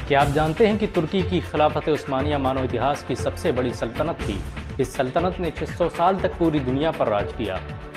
क्या आप जानते हैं कि तुर्की की खिलाफत उस्मानिया मानव इतिहास की सबसे बड़ी सल्तनत थी। इस सल्तनत ने 600 साल तक पूरी दुनिया पर राज किया।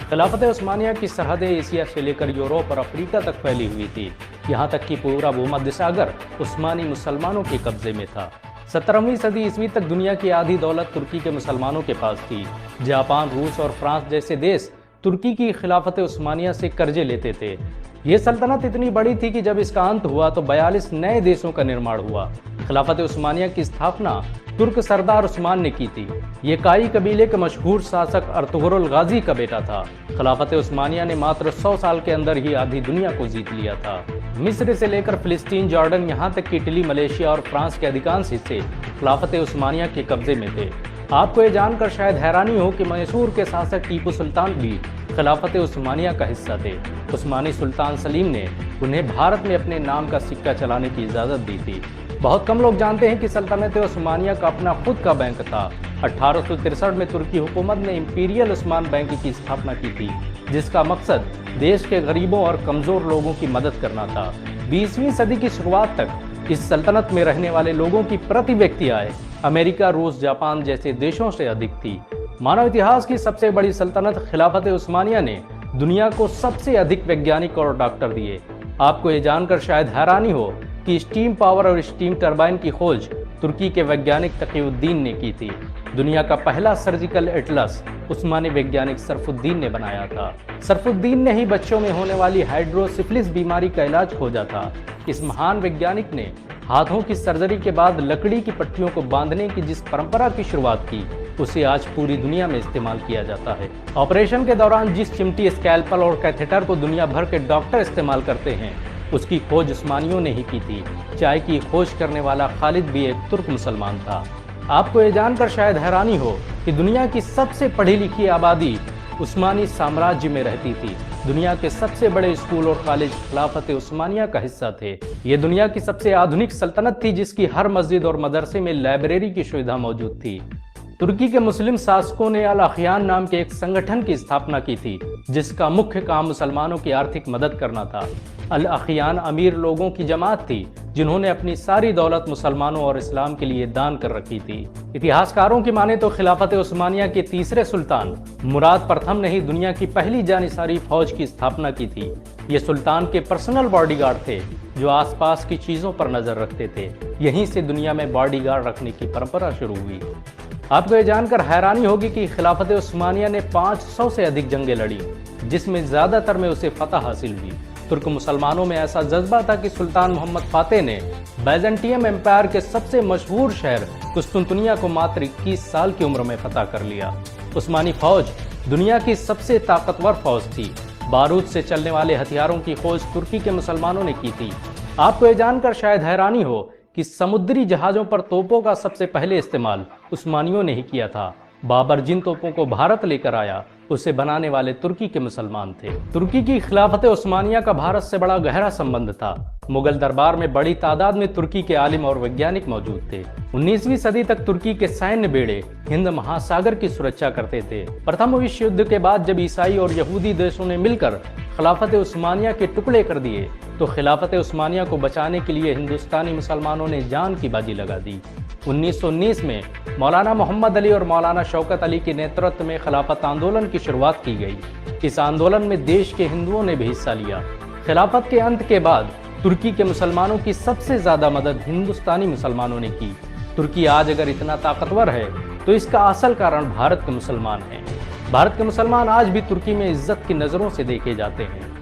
खिलाफत उस्मानिया की सरहदें एशिया से लेकर यूरोप और अफ्रीका तक फैली हुई थी। यहाँ तक कि पूरा भूमध्य सागर उस्मानी मुसलमानों के कब्जे में था। 17वीं सदी ईस्वी तक दुनिया की आधी दौलत तुर्की के मुसलमानों के पास थी। जापान, रूस और फ्रांस जैसे देश तुर्की की खिलाफत उस्मानिया से कर्जे लेते थे। ये सल्तनत इतनी बड़ी थी कि जब इसका अंत हुआ तो 42 नए देशों का निर्माण हुआ। खिलाफत उस्मानिया की स्थापना तुर्क सरदार उस्मान ने की थी। ये काई कबीले के मशहूर शासक अर्तुगरुल गाजी का बेटा था। खिलाफत उस्मानिया ने मात्र 100 साल के अंदर ही आधी दुनिया को जीत लिया था। मिस्र से लेकर फिलिस्तीन, जॉर्डन, यहाँ तक कि इटली, मलेशिया और फ्रांस के अधिकांश हिस्से खिलाफत उस्मानिया के कब्जे में थे। आपको ये जानकर शायद हैरानी हो कि मैसूर के शासक टीपू सुल्तान भी खिलाफत उस्मानिया का हिस्सा थे। उस्मानी सुल्तान सलीम ने उन्हें भारत में अपने नाम का सिक्का चलाने की इजाज़त दी थी। बहुत कम लोग जानते हैं कि सल्तनत उस्मानिया का अपना खुद का बैंक था। 1863 में तुर्की हुकूमत ने इंपीरियल उस्मान बैंक की स्थापना की थी, जिसका मकसद देश के गरीबों और कमज़ोर लोगों की मदद करना था। 20वीं सदी की शुरुआत तक इस सल्तनत में रहने वाले लोगों की प्रति व्यक्ति आय अमेरिका, रूस, जापान जैसे देशों से अधिक थी। मानव इतिहास की सबसे बड़ी सल्तनत खिलाफत उस्मानिया ने दुनिया को सबसे अधिक वैज्ञानिक और डॉक्टर दिए। आपको ये जानकर शायद हैरानी हो कि स्टीम पावर और स्टीम टरबाइन की खोज तुर्की के वैज्ञानिक तकीउद्दीन ने की थी। दुनिया का पहला सर्जिकल एटलस उस्मानी वैज्ञानिक सरफुद्दीन ने बनाया था। सरफुद्दीन ने ही बच्चों में होने वाली हाइड्रोसिफिलिस बीमारी का इलाज खोजा था। इस महान वैज्ञानिक ने हाथों की सर्जरी के बाद लकड़ी की पट्टियों को बांधने की जिस परंपरा की शुरुआत की, उसे आज पूरी दुनिया में इस्तेमाल किया जाता है। ऑपरेशन के दौरान जिस चिमटी, स्कैल्पल और कैथेटर को दुनिया भर के डॉक्टर इस्तेमाल करते हैं, उसकी खोज उस्मानियों ने ही की थी। चाय की खोज करने वाला खालिद भी एक तुर्क मुसलमान था। आपको ये जानकर शायद हैरानी हो कि दुनिया की सबसे पढ़ी लिखी आबादी उस्मानी साम्राज्य में रहती थी। दुनिया के सबसे बड़े स्कूल और कॉलेज खिलाफत उस्मानिया का हिस्सा थे। ये दुनिया की सबसे आधुनिक सल्तनत थी, जिसकी हर मस्जिद और मदरसे में लाइब्रेरी की सुविधा मौजूद थी। तुर्की के मुस्लिम शासकों ने अल अखियान नाम के एक संगठन की स्थापना की थी, जिसका मुख्य काम मुसलमानों की आर्थिक मदद करना था। अल अखियान अमीर लोगों की जमात थी, जिन्होंने अपनी सारी दौलत मुसलमानों और इस्लाम के लिए दान कर रखी थी। इतिहासकारों की माने तो खिलाफत उस्मानिया के तीसरे सुल्तान मुराद प्रथम ने ही दुनिया की पहली जानिसारी फौज की स्थापना की थी। ये सुल्तान के पर्सनल बॉडीगार्ड थे, जो आसपास की चीजों पर नजर रखते थे। यहीं से दुनिया में बॉडीगार्ड रखने की परंपरा शुरू हुई। आपको ये जानकर हैरानी होगी कि खिलाफत उस्मानिया ने 500 से अधिक जंगें लड़ी, जिसमें ज्यादातर में उसे फतह हासिल हुई। तुर्क मुसलमानों में ऐसा जज्बा था कि सुल्तान मोहम्मद फातेह ने बैजेंटियम एम्पायर के सबसे मशहूर शहर कुस्तुनतुनिया को मात्र 21 साल की उम्र में फतह कर लिया। उस्मानी फौज दुनिया की सबसे ताकतवर फौज थी। बारूद से चलने वाले हथियारों की खोज तुर्की के मुसलमानों ने की थी। आपको ये जानकर शायद हैरानी हो कि समुद्री जहाजों पर तोपों का सबसे पहले इस्तेमाल उस्मानियों ने ही किया था। बाबर जिन तोपों को भारत लेकर आया, उसे बनाने वाले तुर्की के मुसलमान थे। तुर्की की खिलाफत उस्मानिया का भारत से बड़ा गहरा संबंध था। मुगल दरबार में बड़ी तादाद में तुर्की के आलिम और वैज्ञानिक मौजूद थे। 19वीं सदी तक तुर्की के सैन्य बेड़े हिंद महासागर की सुरक्षा करते थे। प्रथम विश्व युद्ध के बाद जब ईसाई और यहूदी देशों ने मिलकर खिलाफत उस्मानिया के टुकड़े कर दिए, तो खिलाफत उस्मानिया को बचाने के लिए हिंदुस्तानी मुसलमानों ने जान की बाजी लगा दी। 1919 में मौलाना मोहम्मद अली और मौलाना शौकत अली के नेतृत्व में खिलाफत आंदोलन की शुरुआत की गई। इस आंदोलन में देश के हिंदुओं ने भी हिस्सा लिया। खिलाफत के अंत के बाद तुर्की के मुसलमानों की सबसे ज्यादा मदद हिंदुस्तानी मुसलमानों ने की। तुर्की आज अगर इतना ताकतवर है, तो इसका असल कारण भारत के मुसलमान हैं। भारत के मुसलमान आज भी तुर्की में इज्जत की नज़रों से देखे जाते हैं।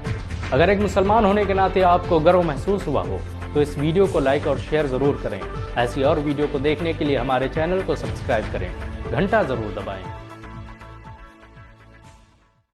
अगर एक मुसलमान होने के नाते आपको गर्व महसूस हुआ हो, तो इस वीडियो को लाइक और शेयर ज़रूर करें। ऐसी और वीडियो को देखने के लिए हमारे चैनल को सब्सक्राइब करें, घंटा ज़रूर दबाएं।